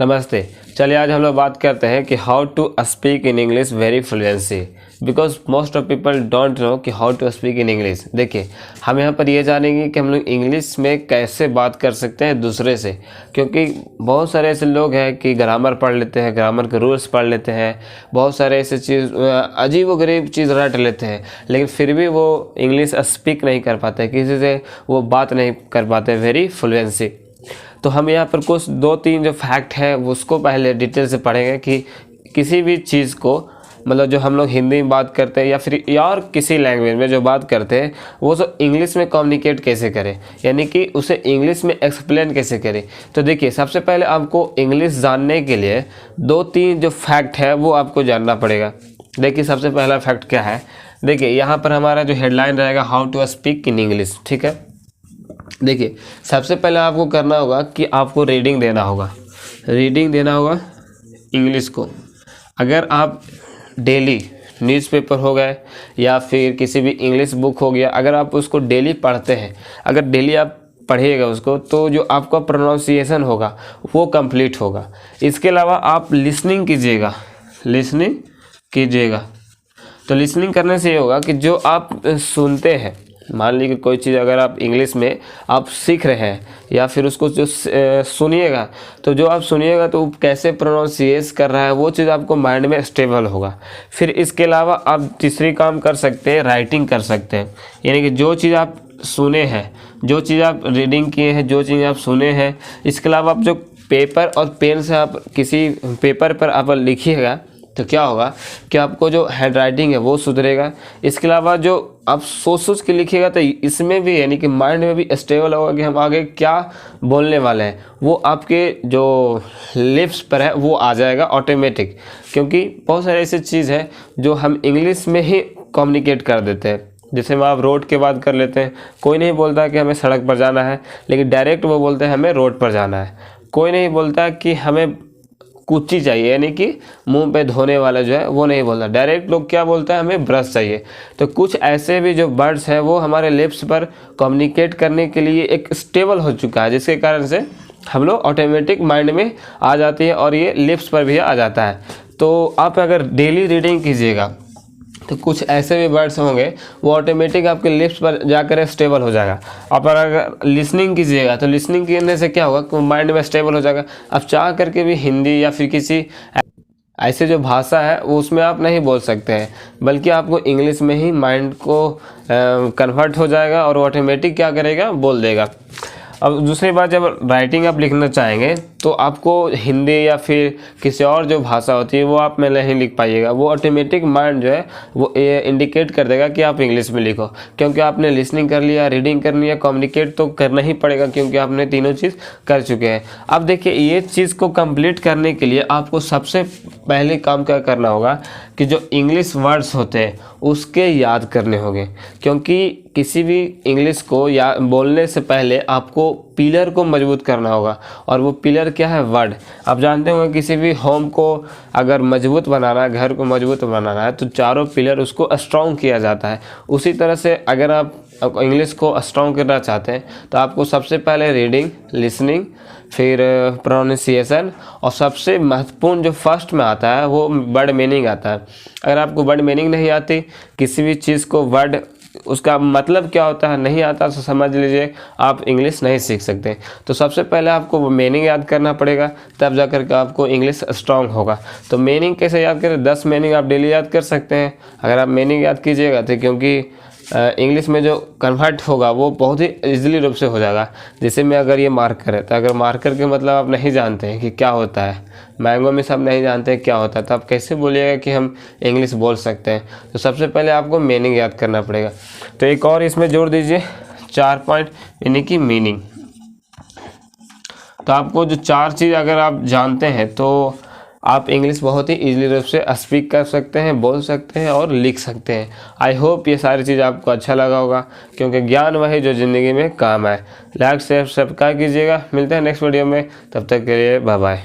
नमस्ते। चलिए आज हम लोग बात करते हैं कि how to speak in English very fluency, because most of people don't know कि how to speak in English. देखिए, हम यहाँ पर ये जानेंगे कि हम लोग इंग्लिश में कैसे बात कर सकते हैं दूसरे से, क्योंकि बहुत सारे ऐसे लोग हैं कि ग्रामर पढ़ लेते हैं, ग्रामर के रूल्स पढ़ लेते हैं, बहुत सारे ऐसे चीज़ अजीब व गरीब चीज़ रट लेते हैं, लेकिन फिर भी वो इंग्लिश स्पीक नहीं कर पाते, किसी से वो बात नहीं कर पाते वेरी फ्लुएंसी। तो हम यहाँ पर कुछ 2-3 जो फैक्ट है उसको पहले डिटेल से पढ़ेंगे कि किसी भी चीज़ को, मतलब जो हम लोग हिंदी में बात करते हैं या फिर और किसी लैंग्वेज में जो बात करते हैं वो सब इंग्लिश में कम्युनिकेट कैसे करें, यानी कि उसे इंग्लिश में एक्सप्लेन कैसे करें। तो देखिए, सबसे पहले आपको इंग्लिश जानने के लिए 2-3 जो फैक्ट है वो आपको जानना पड़ेगा। देखिए, सबसे पहला फैक्ट क्या है। देखिए, यहाँ पर हमारा जो हेडलाइन रहेगा how to speak in English, ठीक है। देखिए, सबसे पहले आपको करना होगा कि आपको रीडिंग देना होगा इंग्लिश को। अगर आप डेली न्यूज़पेपर हो गए या फिर किसी भी इंग्लिश बुक हो गया, अगर आप उसको डेली पढ़ते हैं, अगर डेली आप पढ़िएगा उसको, तो जो आपका प्रोनाउंसिएशन होगा वो कंप्लीट होगा। इसके अलावा आप लिसनिंग कीजिएगा। तो लिसनिंग करने से ये होगा कि जो आप सुनते हैं, मान लीजिए कोई चीज़ अगर आप इंग्लिश में आप सीख रहे हैं या फिर उसको जो सुनिएगा, तो जो आप सुनिएगा तो कैसे प्रोनाउंसिएट कर रहा है वो चीज़ आपको माइंड में स्टेबल होगा। फिर इसके अलावा आप तीसरी काम कर सकते हैं, राइटिंग कर सकते हैं। यानी कि जो चीज़ आप सुने हैं, जो चीज़ आप रीडिंग किए हैं, जो चीज़ आप सुने हैं, इसके अलावा आप जो पेपर और पेन से आप किसी पेपर पर आप लिखिएगा तो क्या होगा कि आपको जो हैंड राइटिंग है वो सुधरेगा। इसके अलावा जो आप सोच के लिखिएगा तो इसमें भी, यानी कि माइंड में भी स्टेबल होगा कि हम आगे क्या बोलने वाले हैं, वो आपके जो लिप्स पर है वो आ जाएगा ऑटोमेटिक। क्योंकि बहुत सारे ऐसे चीज़ है जो हम इंग्लिश में ही कम्युनिकेट कर देते हैं। जैसे हम आप रोड की बात कर लेते हैं, कोई नहीं बोलता कि हमें सड़क पर जाना है, लेकिन डायरेक्ट वो बोलते हैं हमें रोड पर जाना है। कोई नहीं बोलता कि हमें कुच्ची चाहिए, यानी कि मुंह पे धोने वाला जो है वो नहीं बोलता, डायरेक्ट लोग क्या बोलता है हमें ब्रश चाहिए। तो कुछ ऐसे भी जो वर्ड्स हैं वो हमारे लिप्स पर कम्युनिकेट करने के लिए एक स्टेबल हो चुका है, जिसके कारण से हम लोग ऑटोमेटिक माइंड में आ जाती है और ये लिप्स पर भी आ जाता है। तो आप अगर डेली रीडिंग कीजिएगा तो कुछ ऐसे भी वर्ड्स होंगे वो ऑटोमेटिक आपके लिप्स पर जाकर स्टेबल हो जाएगा। आप अगर लिसनिंग कीजिएगा तो लिसनिंग करने से क्या होगा कि माइंड में स्टेबल हो जाएगा। आप चाह करके भी हिंदी या फिर किसी ऐसे जो भाषा है वो उसमें आप नहीं बोल सकते हैं, बल्कि आपको इंग्लिश में ही माइंड को कन्वर्ट हो जाएगा और ऑटोमेटिक क्या करेगा, बोल देगा। अब दूसरी बात, जब राइटिंग आप लिखना चाहेंगे तो आपको हिंदी या फिर किसी और जो भाषा होती है वो आप में नहीं लिख पाइएगा, वो ऑटोमेटिक माइंड जो है वो इंडिकेट कर देगा कि आप इंग्लिश में लिखो। क्योंकि आपने लिसनिंग कर लिया, रीडिंग कर लिया, कम्युनिकेट तो करना ही पड़ेगा, क्योंकि आपने तीनों चीज़ कर चुके हैं। अब देखिए, ये चीज़ को कंप्लीट करने के लिए आपको सबसे पहले काम क्या करना होगा कि जो इंग्लिश वर्ड्स होते हैं उसके याद करने होंगे। क्योंकि किसी भी इंग्लिश को या बोलने से पहले आपको पिलर को मजबूत करना होगा, और वो पिलर क्या है, वर्ड। आप जानते होंगे किसी भी होम को अगर मजबूत बनाना है, घर को मजबूत बनाना है, तो चारों पिलर उसको स्ट्रॉन्ग किया जाता है। उसी तरह से अगर आप इंग्लिश को स्ट्रॉन्ग करना चाहते हैं तो आपको सबसे पहले रीडिंग, लिसनिंग, फिर प्रोनाउंसिएशन, और सबसे महत्वपूर्ण जो फर्स्ट में आता है वो वर्ड मीनिंग आता है। अगर आपको वर्ड मीनिंग नहीं आती, किसी भी चीज़ को वर्ड उसका मतलब क्या होता है नहीं आता, तो समझ लीजिए आप इंग्लिश नहीं सीख सकते। तो सबसे पहले आपको मीनिंग याद करना पड़ेगा, तब जाकर के आपको इंग्लिश स्ट्रॉन्ग होगा। तो मीनिंग कैसे याद करें, 10 मीनिंग आप डेली याद कर सकते हैं अगर आप मीनिंग याद कीजिएगा तो, क्योंकि इंग्लिश में जो कन्वर्ट होगा वो बहुत ही ईजिली रूप से हो जाएगा। जैसे मैं अगर ये मार्कर है, तो अगर मार्कर के मतलब आप नहीं जानते हैं कि क्या होता है, मैंगो में सब नहीं जानते हैं क्या होता है, तो आप कैसे बोलिएगा कि हम इंग्लिश बोल सकते हैं। तो सबसे पहले आपको मीनिंग याद करना पड़ेगा। तो एक और इसमें जोड़ दीजिए 4 पॉइंट, यानी कि मीनिंग। तो आपको जो 4 चीज़ अगर आप जानते हैं तो आप इंग्लिश बहुत ही ईजिली रूप से स्पीक कर सकते हैं, बोल सकते हैं और लिख सकते हैं। आई होप ये सारी चीज़ आपको अच्छा लगा होगा, क्योंकि ज्ञान वही जो ज़िंदगी में काम आए। लाइक शेयर सब्सक्राइब कीजिएगा। मिलते हैं नेक्स्ट वीडियो में, तब तक के लिए बाय बाय।